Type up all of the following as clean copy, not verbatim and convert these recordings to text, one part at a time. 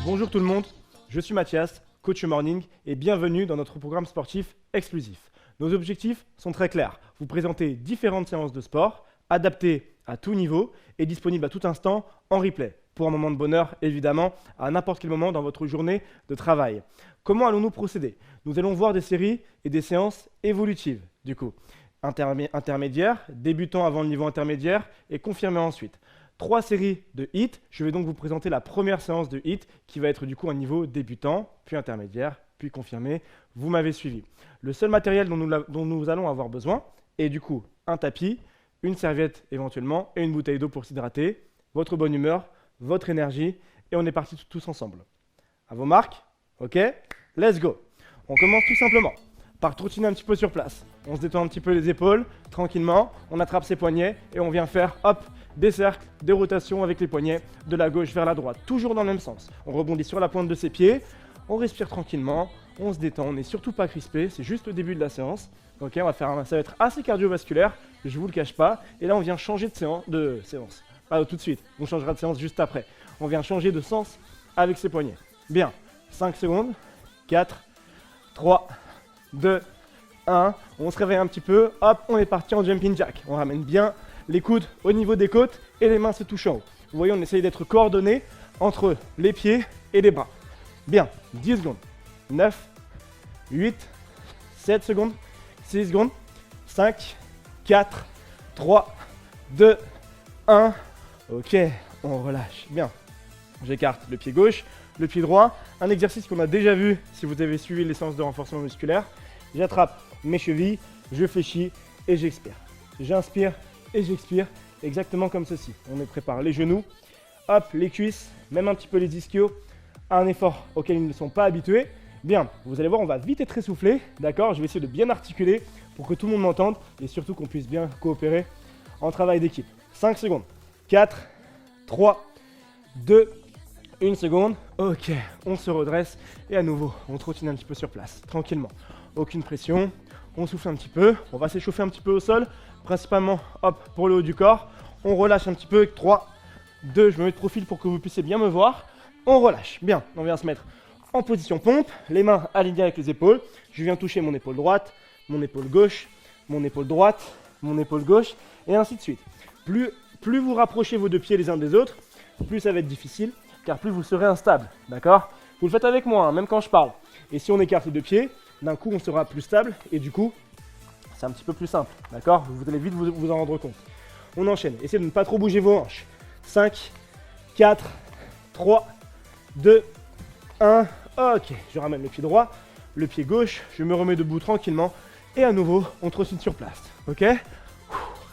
Bonjour tout le monde, je suis Mathias, coach morning, et bienvenue dans notre programme sportif exclusif. Nos objectifs sont très clairs, vous présenter différentes séances de sport, adaptées à tout niveau et disponibles à tout instant en replay, pour un moment de bonheur évidemment, à n'importe quel moment dans votre journée de travail. Comment allons-nous procéder? Nous allons voir des séries et des séances évolutives, du coup. Intermédiaires, débutant avant le niveau intermédiaire et confirmé ensuite. 3 séries de HIIT, je vais donc vous présenter la première séance de HIIT qui va être du coup un niveau débutant, puis intermédiaire, puis confirmé. Vous m'avez suivi. Le seul matériel dont nous allons avoir besoin est du coup un tapis, une serviette éventuellement et une bouteille d'eau pour s'hydrater, votre bonne humeur, votre énergie et on est parti tous ensemble. À vos marques, ok? Let's go! On commence tout simplement par trottiner un petit peu sur place. On se détend un petit peu les épaules, tranquillement, on attrape ses poignets et on vient faire, hop, des cercles, des rotations avec les poignets de la gauche vers la droite, toujours dans le même sens. On rebondit sur la pointe de ses pieds, on respire tranquillement, on se détend, on n'est surtout pas crispé, c'est juste le début de la séance. Ok, ça va être assez cardiovasculaire, je vous le cache pas. Et là, on vient changer de séance. Pas tout de suite, on changera de séance juste après. On vient changer de sens avec ses poignets. Bien, 5 secondes, 4, 3, 2, 1. On se réveille un petit peu, hop, on est parti en jumping jack. On ramène bien les coudes au niveau des côtes et les mains se touchent en haut. Vous voyez, on essaye d'être coordonné entre les pieds et les bras. Bien, 10 secondes, 9, 8, 7 secondes, 6 secondes, 5, 4, 3, 2, 1. Ok, on relâche. Bien, j'écarte le pied gauche, le pied droit. Un exercice qu'on a déjà vu si vous avez suivi les séances de renforcement musculaire. J'attrape mes chevilles, je fléchis et j'expire. J'inspire et j'expire exactement comme ceci. On est prépare les genoux, hop, les cuisses, même un petit peu les ischios, un effort auquel ils ne sont pas habitués. Bien, vous allez voir, on va vite être essoufflé, d'accord? Je vais essayer de bien articuler pour que tout le monde m'entende et surtout qu'on puisse bien coopérer en travail d'équipe. 5 secondes, 4, 3, 2, 1 seconde. Ok, on se redresse et à nouveau, on trottine un petit peu sur place, tranquillement. Aucune pression, on souffle un petit peu, on va s'échauffer un petit peu au sol, principalement, hop, pour le haut du corps. On relâche un petit peu, 3, 2, je me mets de profil pour que vous puissiez bien me voir. On relâche, bien, on vient se mettre en position pompe, les mains alignées avec les épaules. Je viens toucher mon épaule droite, mon épaule gauche, mon épaule droite, mon épaule gauche, et ainsi de suite. Plus vous rapprochez vos deux pieds les uns des autres, plus ça va être difficile, car plus vous serez instable, d'accord? Vous le faites avec moi, hein, même quand je parle. Et si on écarte les deux pieds, d'un coup on sera plus stable, et du coup, c'est un petit peu plus simple, d'accord? Vous allez vite vous en rendre compte. On enchaîne, essayez de ne pas trop bouger vos hanches. 5, 4, 3, 2, 1, ok, je ramène le pied droit, le pied gauche, je me remets debout tranquillement et à nouveau, on trottine sur place, ok?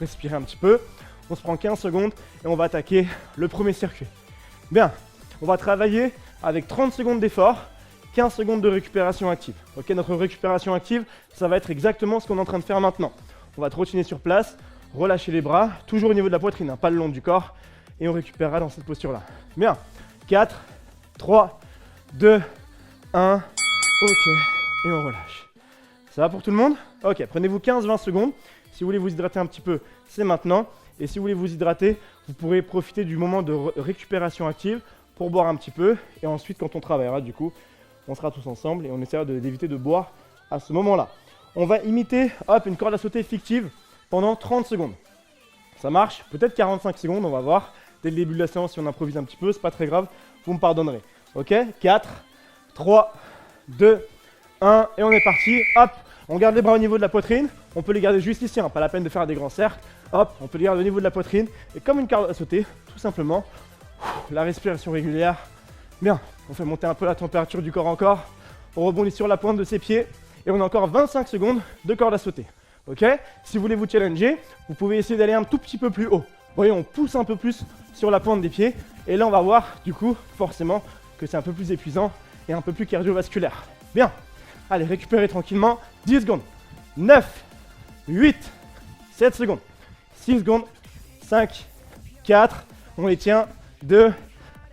Respirez un petit peu, on se prend 15 secondes et on va attaquer le premier circuit. Bien, on va travailler avec 30 secondes d'effort, 15 secondes de récupération active. Ok, notre récupération active, ça va être exactement ce qu'on est en train de faire maintenant. On va trottiner sur place, relâcher les bras, toujours au niveau de la poitrine, hein, pas le long du corps, et on récupérera dans cette posture-là. Bien, 4, 3, 2, 1, ok, et on relâche. Ça va pour tout le monde? Ok, prenez-vous 15-20 secondes. Si vous voulez vous hydrater un petit peu, c'est maintenant. Et si vous voulez vous hydrater, vous pourrez profiter du moment de récupération active pour boire un petit peu. Et ensuite, quand on travaillera, du coup, on sera tous ensemble et on essaiera d'éviter de boire à ce moment-là. On va imiter, hop, une corde à sauter fictive pendant 30 secondes. Ça marche? Peut-être 45 secondes, on va voir. Dès le début de la séance, si on improvise un petit peu, c'est pas très grave, vous me pardonnerez. Ok, 4, 3, 2, 1, et on est parti. Hop, on garde les bras au niveau de la poitrine. On peut les garder juste ici, hein, pas la peine de faire des grands cercles. Hop, on peut les garder au niveau de la poitrine. Et comme une corde à sauter, tout simplement, la respiration régulière. Bien, on fait monter un peu la température du corps encore. On rebondit sur la pointe de ses pieds. Et on a encore 25 secondes de corde à sauter. Ok, si vous voulez vous challenger, vous pouvez essayer d'aller un tout petit peu plus haut. Vous voyez, on pousse un peu plus sur la pointe des pieds. Et là, on va voir, du coup, forcément, que c'est un peu plus épuisant et un peu plus cardiovasculaire. Bien, allez, récupérez tranquillement. 10 secondes. 9, 8, 7 secondes. 6 secondes. 5, 4, on les tient. 2, 1,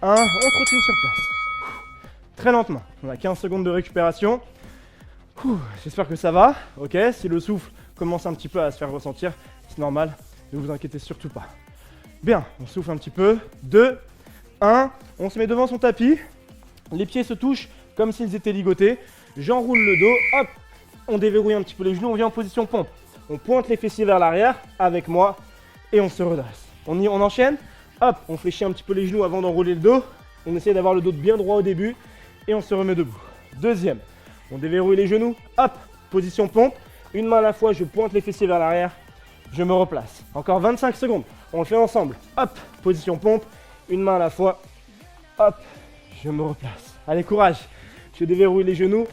on trottine sur place. Très lentement. On a 15 secondes de récupération. J'espère que ça va. Ok, si le souffle commence un petit peu à se faire ressentir, c'est normal. Ne vous inquiétez surtout pas. Bien, on souffle un petit peu. 2, 1, on se met devant son tapis. Les pieds se touchent comme s'ils étaient ligotés. J'enroule le dos, hop, on déverrouille un petit peu les genoux, on vient en position pompe. On pointe les fessiers vers l'arrière avec moi et on se redresse. On enchaîne, hop, on fléchit un petit peu les genoux avant d'enrouler le dos. On essaie d'avoir le dos bien droit au début et on se remet debout. Deuxième, on déverrouille les genoux, hop, position pompe. Une main à la fois, je pointe les fessiers vers l'arrière, je me replace. Encore 25 secondes, on le fait ensemble. Hop, position pompe, une main à la fois, hop, je me replace. Allez, courage. Je déverrouille les genoux,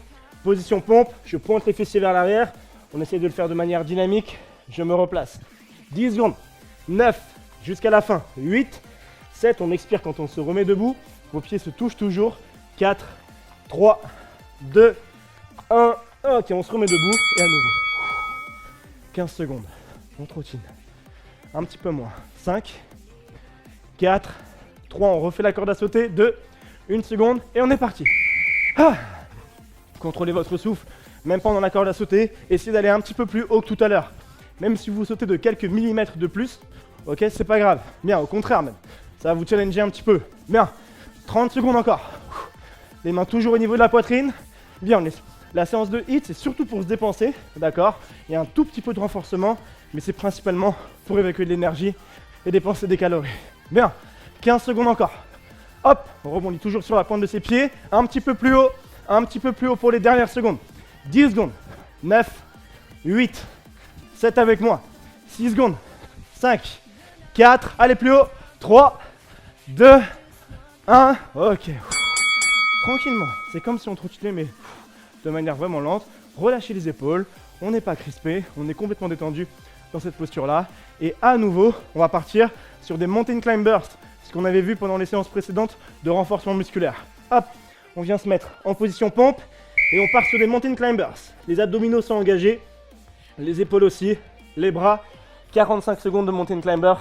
position pompe, je pointe les fessiers vers l'arrière. On essaie de le faire de manière dynamique, je me replace. 10 secondes, 9, jusqu'à la fin, 8, 7, on expire quand on se remet debout. Vos pieds se touchent toujours. 4, 3, 2, 1. Ok, on se remet debout et à nouveau. 15 secondes, on trottine. Un petit peu moins. 5, 4, 3, on refait la corde à sauter. 2, 1 seconde et on est parti. Ah, contrôlez votre souffle, même pendant la corde à sauter. Essayez d'aller un petit peu plus haut que tout à l'heure. Même si vous sautez de quelques millimètres de plus, ok, c'est pas grave. Bien, au contraire même. Ça va vous challenger un petit peu. Bien, 30 secondes encore. Les mains toujours au niveau de la poitrine. Bien, la séance de HIIT, c'est surtout pour se dépenser, d'accord? Il y a un tout petit peu de renforcement, mais c'est principalement pour évacuer de l'énergie et dépenser des calories. Bien, 15 secondes encore. Hop, on rebondit toujours sur la pointe de ses pieds. Un petit peu plus haut pour les dernières secondes. 10 secondes. 9, 8, 7 avec moi. 6 secondes. 5, 4, allez plus haut. 3, 2, 1. Ok. Tranquillement. C'est comme si on trottinait, mais de manière vraiment lente. Relâchez les épaules. On n'est pas crispé. On est complètement détendu dans cette posture-là. Et à nouveau, on va partir sur des mountain climbers. Ce qu'on avait vu pendant les séances précédentes de renforcement musculaire. Hop, on vient se mettre en position pompe et on part sur des mountain climbers. Les abdominaux sont engagés, les épaules aussi, les bras. 45 secondes de mountain climbers,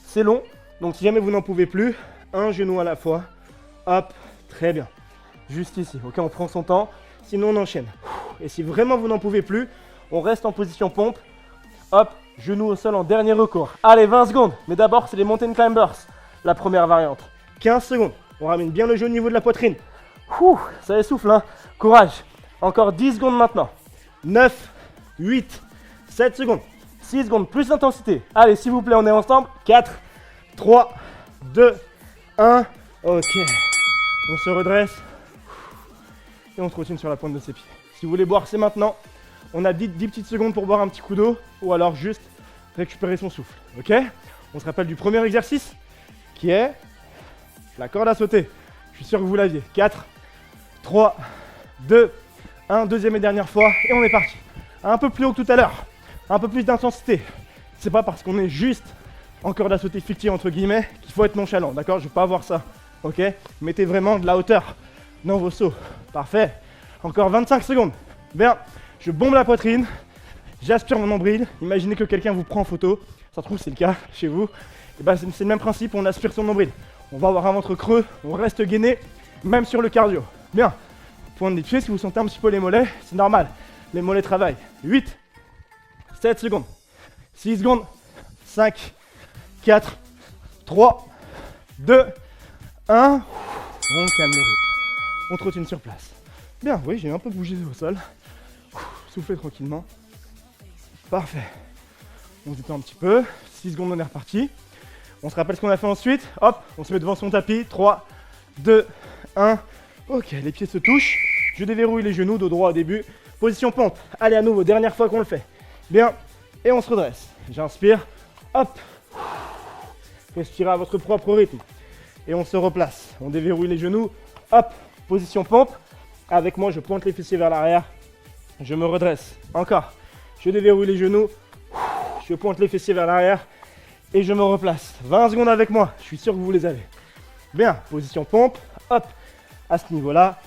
c'est long. Donc si jamais vous n'en pouvez plus, un genou à la fois. Hop, très bien. Juste ici, ok, on prend son temps, sinon on enchaîne. Et si vraiment vous n'en pouvez plus, on reste en position pompe. Hop, genou au sol en dernier recours. Allez, 20 secondes, mais d'abord c'est les mountain climbers. La première variante. 15 secondes. On ramène bien le jeu au niveau de la poitrine. Ouh, ça essouffle, hein. Courage. Encore 10 secondes maintenant. 9, 8, 7 secondes. 6 secondes, plus d'intensité. Allez, s'il vous plaît, on est ensemble. 4, 3, 2, 1. Ok. On se redresse. Et on trottine sur la pointe de ses pieds. Si vous voulez boire, c'est maintenant. On a 10 petites secondes pour boire un petit coup d'eau. Ou alors juste récupérer son souffle. Ok? On se rappelle du premier exercice, qui est la corde à sauter. Je suis sûr que vous l'aviez. 4, 3, 2, 1, deuxième et dernière fois, et on est parti. Un peu plus haut que tout à l'heure, un peu plus d'intensité. C'est pas parce qu'on est juste en corde à sauter fictive entre guillemets qu'il faut être nonchalant, d'accord? Je veux pas avoir ça, ok? Mettez vraiment de la hauteur dans vos sauts. Parfait. Encore 25 secondes. Bien, je bombe la poitrine, j'aspire mon nombril. Imaginez que quelqu'un vous prend en photo, ça se trouve c'est le cas chez vous. Et ben, c'est le même principe, on aspire son nombril. On va avoir un ventre creux, on reste gainé, même sur le cardio. Bien, pointe des pieds, si vous sentez un petit peu les mollets, c'est normal. Les mollets travaillent. 8, 7 secondes, 6 secondes, 5, 4, 3, 2, 1. On calme le rythme. On trottine sur place. Bien, oui, j'ai un peu bougé au sol. Soufflez tranquillement. Parfait. On se détend un petit peu. 6 secondes, on est reparti. On se rappelle ce qu'on a fait ensuite. Hop, on se met devant son tapis. 3, 2, 1. Ok, les pieds se touchent. Je déverrouille les genoux, dos droit au début. Position pompe. Allez, à nouveau, dernière fois qu'on le fait. Bien. Et on se redresse. J'inspire. Hop. Respirez à votre propre rythme. Et on se replace. On déverrouille les genoux. Hop. Position pompe. Avec moi, je pointe les fessiers vers l'arrière. Je me redresse. Encore. Je déverrouille les genoux. Je pointe les fessiers vers l'arrière. Et je me replace. 20 secondes avec moi. Je suis sûr que vous les avez. Bien. Position pompe. Hop. À ce niveau-là.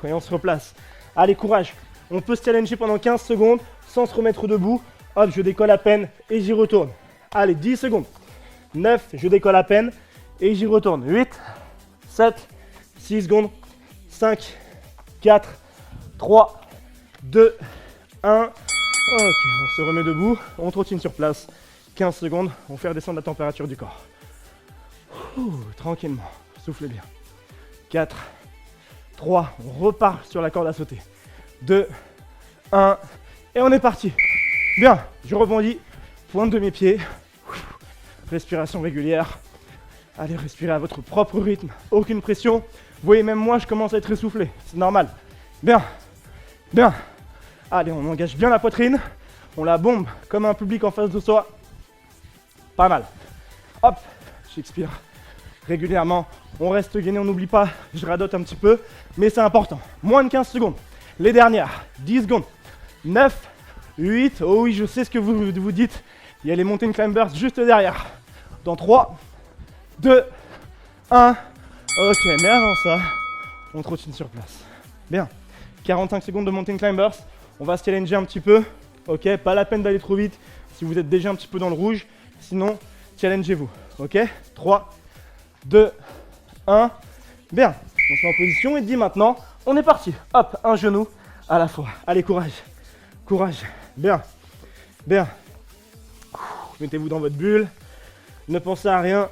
Et on se replace. Allez, courage. On peut se challenger pendant 15 secondes sans se remettre debout. Hop, je décolle à peine et j'y retourne. Allez, 10 secondes. 9, je décolle à peine et j'y retourne. 8, 7, 6 secondes. 5, 4, 3, 2, 1. Ok, on se remet debout. On trottine sur place. 15 secondes, on fait redescendre la température du corps. Tranquillement, soufflez bien. 4, 3, on repart sur la corde à sauter. 2, 1, et on est parti. Bien, je rebondis, pointe de mes pieds. Respiration régulière. Allez, respirez à votre propre rythme, aucune pression. Vous voyez, même moi, je commence à être essoufflé, c'est normal. Bien, bien. Allez, on engage bien la poitrine. On la bombe comme un public en face de soi. Pas mal. Hop, j'expire régulièrement. On reste gainé, on n'oublie pas. Je radote un petit peu, mais c'est important. Moins de 15 secondes. Les dernières, 10 secondes. 9, 8. Oh oui, je sais ce que vous dites. Il y a les mountain climbers juste derrière. Dans 3, 2, 1. Ok, mais avant ça, on trottine sur place. Bien. 45 secondes de mountain climbers. On va se challenger un petit peu. Ok, pas la peine d'aller trop vite si vous êtes déjà un petit peu dans le rouge. Sinon, challengez-vous. Ok, 3, 2, 1. Bien. On se met en position et dit maintenant, on est parti. Hop, un genou à la fois. Allez, courage. Courage. Bien. Bien. Mettez-vous dans votre bulle. Ne pensez à rien.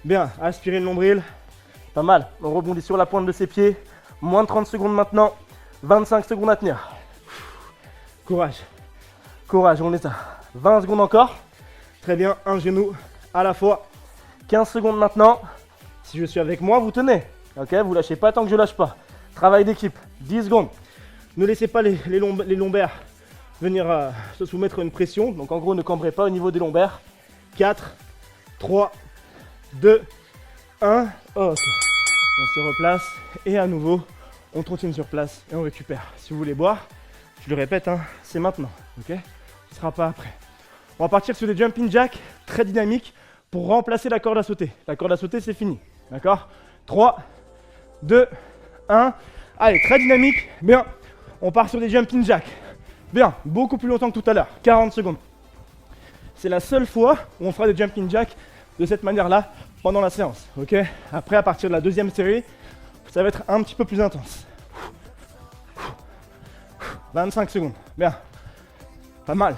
Bien. Aspirez le nombril. Pas mal. On rebondit sur la pointe de ses pieds. Moins de 30 secondes maintenant. 25 secondes à tenir. Courage. Courage, on est à 20 secondes encore. Très bien, un genou à la fois. 15 secondes maintenant. Si je suis avec moi, vous tenez. Ok, vous lâchez pas tant que je lâche pas. Travail d'équipe. 10 secondes. Ne laissez pas les lombaires venir se soumettre à une pression. Donc en gros, ne cambrez pas au niveau des lombaires. 4, 3, 2, 1. Ok. On se replace et à nouveau, on trottine sur place et on récupère. Si vous voulez boire, je le répète, hein, c'est maintenant. Ok, ce ne sera pas après. On va partir sur des jumping jacks très dynamiques pour remplacer la corde à sauter. La corde à sauter, c'est fini. D'accord? 3, 2, 1. Allez, très dynamique. Bien. On part sur des jumping jacks. Bien. Beaucoup plus longtemps que tout à l'heure. 40 secondes. C'est la seule fois où on fera des jumping jacks de cette manière-là pendant la séance. Ok? Après, à partir de la deuxième série, ça va être un petit peu plus intense. 25 secondes. Bien. Pas mal.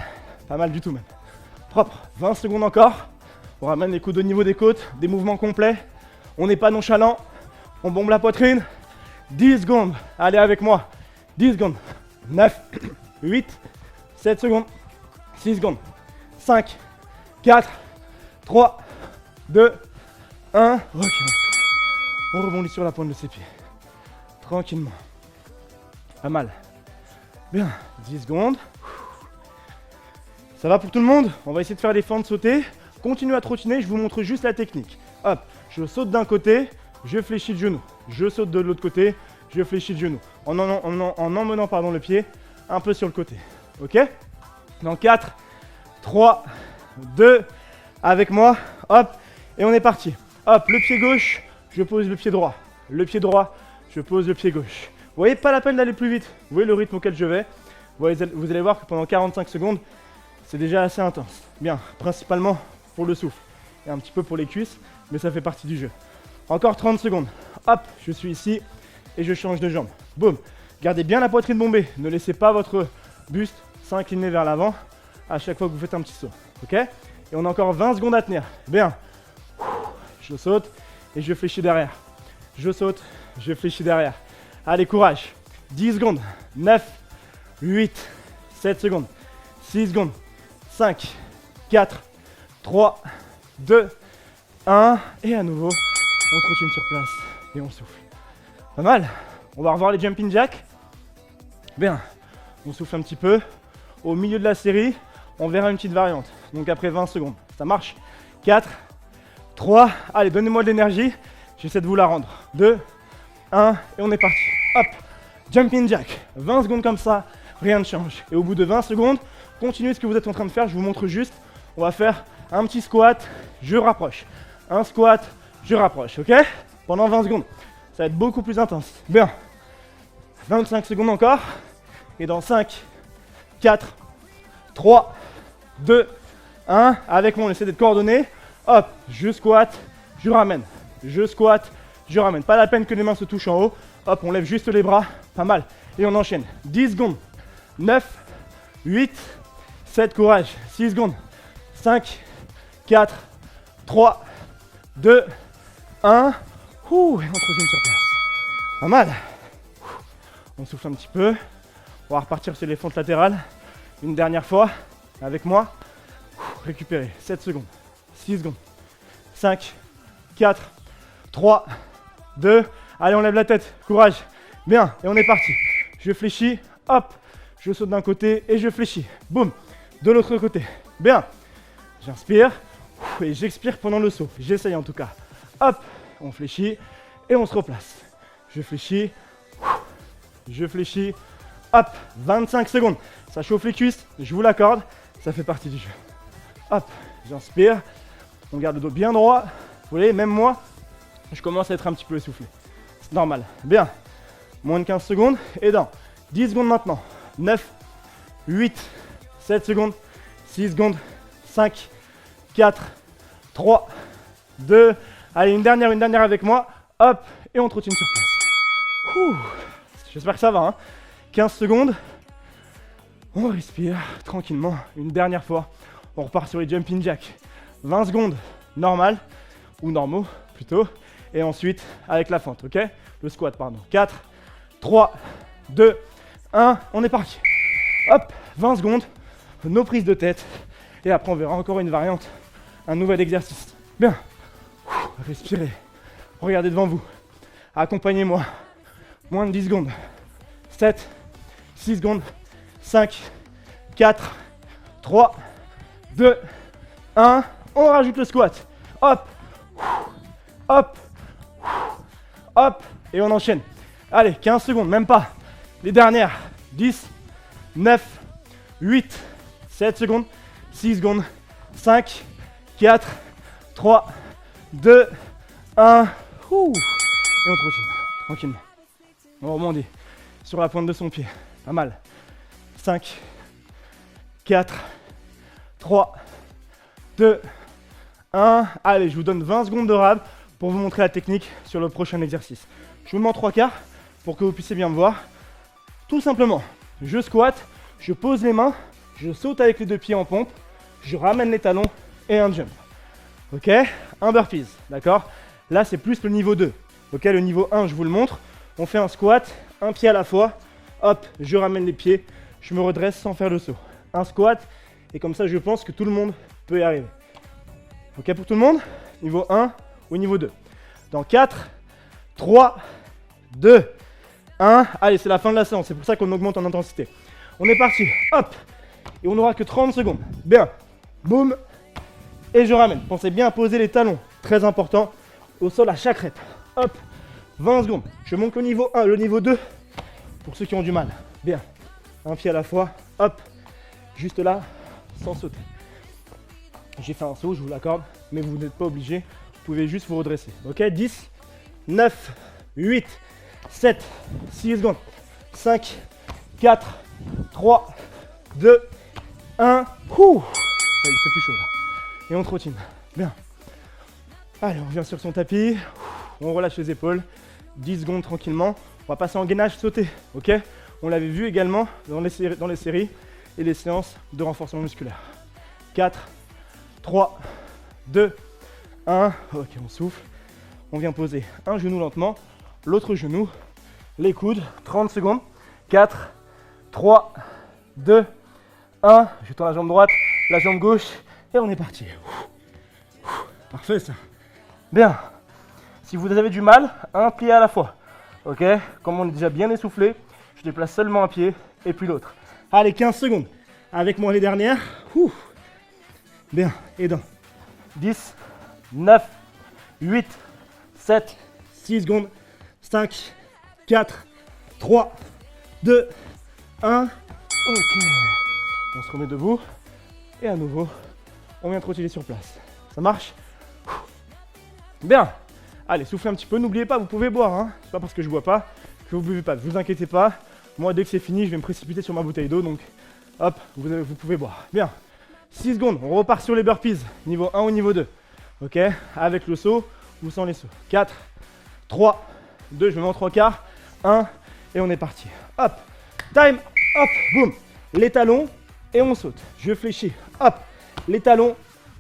Pas mal du tout même. Propre. 20 secondes encore. On ramène les coudes au niveau des côtes. Des mouvements complets. On n'est pas nonchalant. On bombe la poitrine. 10 secondes. Allez avec moi. 10 secondes. 9, 8, 7 secondes. 6 secondes. 5, 4, 3, 2, 1. Ok. On rebondit sur la pointe de ses pieds. Tranquillement. Pas mal. Bien, 10 secondes. Ça va pour tout le monde? On va essayer de faire les fentes sautées. Continuez à trottiner, je vous montre juste la technique. Hop, je saute d'un côté, je fléchis le genou. Je saute de l'autre côté, je fléchis le genou. En emmenant le pied un peu sur le côté. Ok? Dans 4, 3, 2, avec moi. Hop, et on est parti. Hop, le pied gauche, je pose le pied droit. Le pied droit, je pose le pied gauche. Vous voyez, pas la peine d'aller plus vite. Vous voyez le rythme auquel je vais. Vous allez voir que pendant 45 secondes, c'est déjà assez intense. Bien, principalement pour le souffle et un petit peu pour les cuisses, mais ça fait partie du jeu. Encore 30 secondes. Hop, je suis ici et je change de jambe. Boum. Gardez bien la poitrine bombée. Ne laissez pas votre buste s'incliner vers l'avant à chaque fois que vous faites un petit saut. Ok? Et on a encore 20 secondes à tenir. Bien. Je saute et je fléchis derrière. Je saute, je fléchis derrière. Allez, courage. 10 secondes. 9, 8, 7 secondes. 6 secondes. 5, 4, 3, 2, 1. Et à nouveau, on trottine sur place et on souffle. Pas mal. On va revoir les jumping jacks. Bien. On souffle un petit peu. Au milieu de la série, on verra une petite variante. Donc après 20 secondes. Ça marche? 4, 3. Allez, donnez-moi de l'énergie. J'essaie de vous la rendre. 2, 1. Et on est parti. Hop. Jumping jack. 20 secondes comme ça. Rien ne change. Et au bout de 20 secondes, continuez ce que vous êtes en train de faire. Je vous montre juste. On va faire un petit squat. Je rapproche. Un squat. Je rapproche. Ok? Pendant 20 secondes. Ça va être beaucoup plus intense. Bien. 25 secondes encore. Et dans 5, 4, 3, 2, 1. Avec moi, on essaie d'être coordonné. Hop, je squatte, je ramène. Je squatte, je ramène. Pas la peine que les mains se touchent en haut. Hop, on lève juste les bras. Pas mal. Et on enchaîne. 10 secondes. 9, 8, 7, courage. 6 secondes. 5, 4, 3, 2, 1. Ouh, et on troisième sur place. Pas mal. On souffle un petit peu. On va repartir sur les fentes latérales. Une dernière fois. Avec moi. Récupérer. 7 secondes. 6 secondes. 5, 4, 3, 2. Allez, on lève la tête. Courage. Bien. Et on est parti. Je fléchis. Hop. Je saute d'un côté et je fléchis. Boum. De l'autre côté. Bien. J'inspire. Et j'expire pendant le saut. J'essaye en tout cas. Hop. On fléchit. Et on se replace. Je fléchis. Je fléchis. Hop. 25 secondes. Ça chauffe les cuisses. Je vous l'accorde. Ça fait partie du jeu. Hop. J'inspire. On garde le dos bien droit. Vous voyez, même moi, je commence à être un petit peu essoufflé. C'est normal. Bien. Moins de 15 secondes. Et dans 10 secondes maintenant. 9, 8, 7 secondes, 6 secondes, 5, 4, 3, 2. Allez, une dernière avec moi. Hop. Et on trottine sur place. Ouh. J'espère que ça va. Hein. 15 secondes. On respire tranquillement. Une dernière fois. On repart sur les jumping jacks. 20 secondes normal. Ou normaux plutôt. Et ensuite avec la fente. Ok. Le squat, pardon. 4, 3, 2, 1. On est parti. Hop. 20 secondes. Nos prises de tête. Et après on verra encore une variante. Un nouvel exercice. Bien. Respirez. Regardez devant vous. Accompagnez-moi. Moins de 10 secondes. 7, 6 secondes. 5, 4, 3, 2, 1. On rajoute le squat. Hop. Hop. Hop. Et on enchaîne. Allez, 15 secondes, même pas. Les dernières. 10, 9, 8, 7 secondes, 6 secondes, 5, 4, 3, 2, 1. Ouh. Et on trottine, tranquillement. On rebondit sur la pointe de son pied. Pas mal. 5, 4, 3, 2, 1. Allez, je vous donne 20 secondes de rab pour vous montrer la technique sur le prochain exercice. Je me mets en 3/4 pour que vous puissiez bien me voir. Tout simplement, je squatte, je pose les mains, je saute avec les deux pieds en pompe, je ramène les talons et un jump. Ok, un burpees, d'accord. Là, c'est plus le niveau 2. Ok, le niveau 1, je vous le montre. On fait un squat, un pied à la fois. Hop, je ramène les pieds, je me redresse sans faire le saut. Un squat, et comme ça, je pense que tout le monde peut y arriver. Ok pour tout le monde? Niveau 1 ou niveau 2. Dans 4, 3, 2, 1. Allez, c'est la fin de la séance, c'est pour ça qu'on augmente en intensité. On est parti, hop. Et on n'aura que 30 secondes. Bien, boum. Et je ramène. Pensez bien à poser les talons, très important, au sol à chaque rep. Hop, 20 secondes. Je monte au niveau 1, le niveau 2, pour ceux qui ont du mal. Bien, un pied à la fois, hop, juste là, sans sauter. J'ai fait un saut, je vous l'accorde, mais vous n'êtes pas obligé. Vous pouvez juste vous redresser. Ok, 10, 9, 8, 7, 6 secondes, 5, 4, 3, 2, 1. Ouh, ça, il fait plus chaud là. Et on trottine. Bien. Allez, on revient sur son tapis. On relâche les épaules. 10 secondes tranquillement. On va passer en gainage sauté. Ok. On l'avait vu également dans les séries et les séances de renforcement musculaire. 4, 3, 2, 1. Ok, on souffle. On vient poser un genou lentement. L'autre genou. Les coudes. 30 secondes. 4, 3, 2, 1. Je tourne la jambe droite, la jambe gauche. Et on est parti. Parfait ça. Bien. Si vous avez du mal, un pied à la fois. Ok. Comme on est déjà bien essoufflé, je déplace seulement un pied et puis l'autre. Allez, 15 secondes. Avec moi les dernières. Bien. Et dans 10, 9, 8, 7, 6 secondes. 5, 4, 3, 2, 1. Ok. On se remet debout. Et à nouveau, on vient trottiner sur place. Ça marche? Bien. Allez, soufflez un petit peu. N'oubliez pas, vous pouvez boire. Hein. C'est pas parce que je bois pas que vous buvez pas. Ne vous inquiétez pas. Moi, dès que c'est fini, je vais me précipiter sur ma bouteille d'eau. Donc, hop, vous pouvez boire. Bien. 6 secondes. On repart sur les burpees. Niveau 1 ou niveau 2. Ok. Avec le saut ou sans les sauts. 4, 3, 2. Je me mets en 3/4. 1. Et on est parti. Hop. Time. Hop. Boum. Les talons. Et on saute. Je fléchis. Hop. Les talons.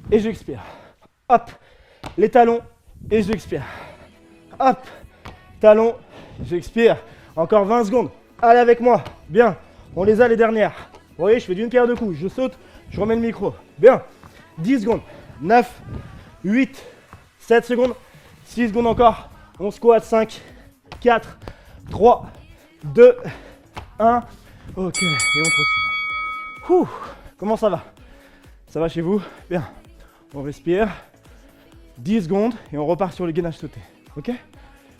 et j'expire. Hop, les talons et j'expire. Hop, talons, j'expire. Encore 20 secondes. Allez avec moi. Bien, on les a les dernières. Vous voyez, je fais d'une pierre deux coups. Je saute, je remets le micro. Bien, 10 secondes. 9, 8, 7 secondes. 6 secondes encore. On squat. 5, 4, 3, 2, 1. Ok, et on continue. Ouh, comment ça va? Ça va chez vous? Bien. On respire. 10 secondes et on repart sur le gainage sauté. Ok?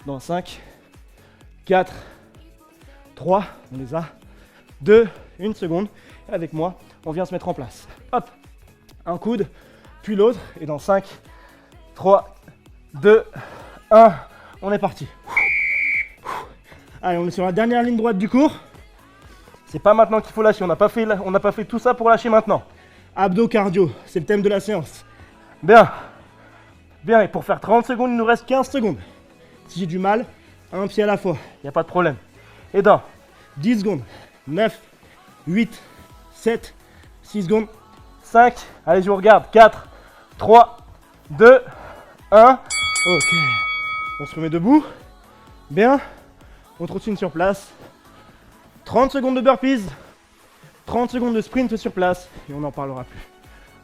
Dans 5, 4, 3, on les a. 2, 1 seconde. Et avec moi, on vient se mettre en place. Hop, un coude, puis l'autre. Et dans 5, 3, 2, 1, on est parti. Allez, on est sur la dernière ligne droite du cours. C'est pas maintenant qu'il faut lâcher. On n'a pas fait tout ça pour lâcher maintenant. Abdos cardio, c'est le thème de la séance. Bien. Bien, et pour faire 30 secondes, il nous reste 15 secondes. Si j'ai du mal, un pied à la fois, il n'y a pas de problème. Et dans 10 secondes, 9, 8, 7, 6 secondes, 5, allez, je vous regarde, 4, 3, 2, 1. Ok, on se remet debout. Bien, on continue sur place. 30 secondes de burpees, 30 secondes de sprint sur place, et on n'en parlera plus.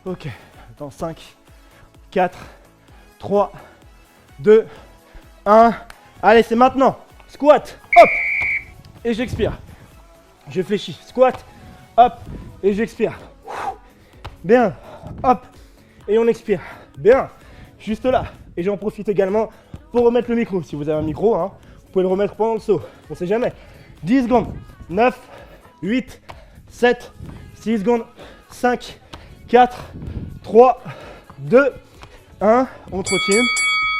Ok, dans 5, 4, 3, 2, 1. Allez, c'est maintenant. Squat, hop, et j'expire. Je fléchis. Squat, hop, et j'expire. Bien, hop, et on expire. Bien, juste là. Et j'en profite également pour remettre le micro. Si vous avez un micro, hein, vous pouvez le remettre pendant le saut. On ne sait jamais. 10 secondes. 9, 8, 7, 6 secondes. 5, 4, 3, 2, 1. On trottine.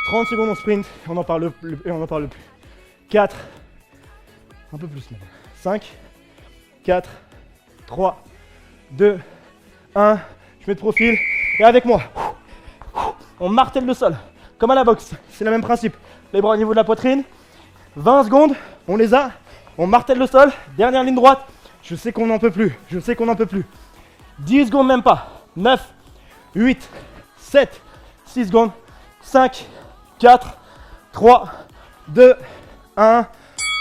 30 secondes en sprint. Et on n'en parle plus. 4. Un peu plus même. 5, 4, 3, 2, 1. Je mets de profil. Et avec moi, on martèle le sol. Comme à la boxe. C'est le même principe. Les bras au niveau de la poitrine. 20 secondes. On les a. On martèle le sol. Dernière ligne droite. Je sais qu'on n'en peut plus. 10 secondes même pas. 9, 8, 7, 6 secondes. 5, 4, 3, 2, 1.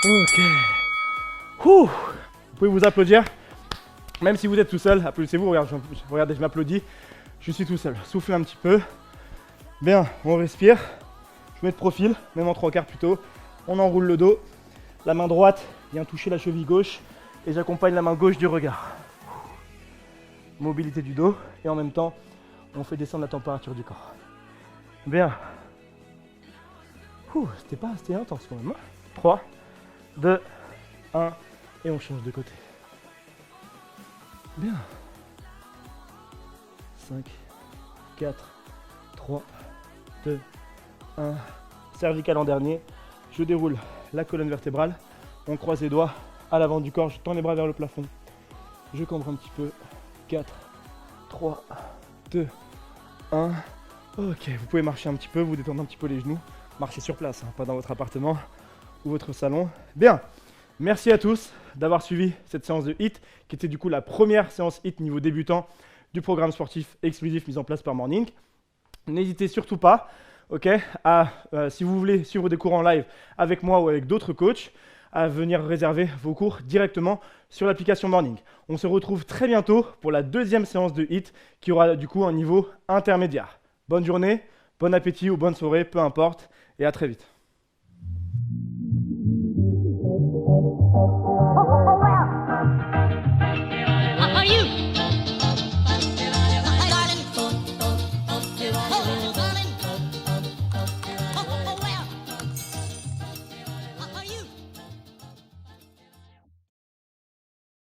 Ok. Vous pouvez vous applaudir. Même si vous êtes tout seul, applaudissez-vous. Regardez, je m'applaudis. Je suis tout seul. Soufflez un petit peu. Bien, on respire. Je mets de profil, même en 3/4 plutôt. On enroule le dos. La main droite vient toucher la cheville gauche. Et j'accompagne la main gauche du regard. Mobilité du dos. Et en même temps, on fait descendre la température du corps. Bien. C'était intense quand même. 3, 2, 1. Et on change de côté. Bien. 5, 4, 3, 2, 1. Cervical en dernier. Je déroule la colonne vertébrale. On croise les doigts à l'avant du corps. Je tends les bras vers le plafond. Je cambre un petit peu. 4, 3, 2, 1. Ok, vous pouvez marcher un petit peu, vous détendre un petit peu les genoux. Marchez sur place, hein, pas dans votre appartement ou votre salon. Bien, merci à tous d'avoir suivi cette séance de HIIT, qui était du coup la première séance HIIT niveau débutant du programme sportif exclusif mis en place par Morning. N'hésitez surtout pas, si vous voulez suivre des cours en live avec moi ou avec d'autres coachs, à venir réserver vos cours directement sur l'application Morning. On se retrouve très bientôt pour la deuxième séance de HIIT qui aura du coup un niveau intermédiaire. Bonne journée, bon appétit ou bonne soirée, peu importe, et à très vite.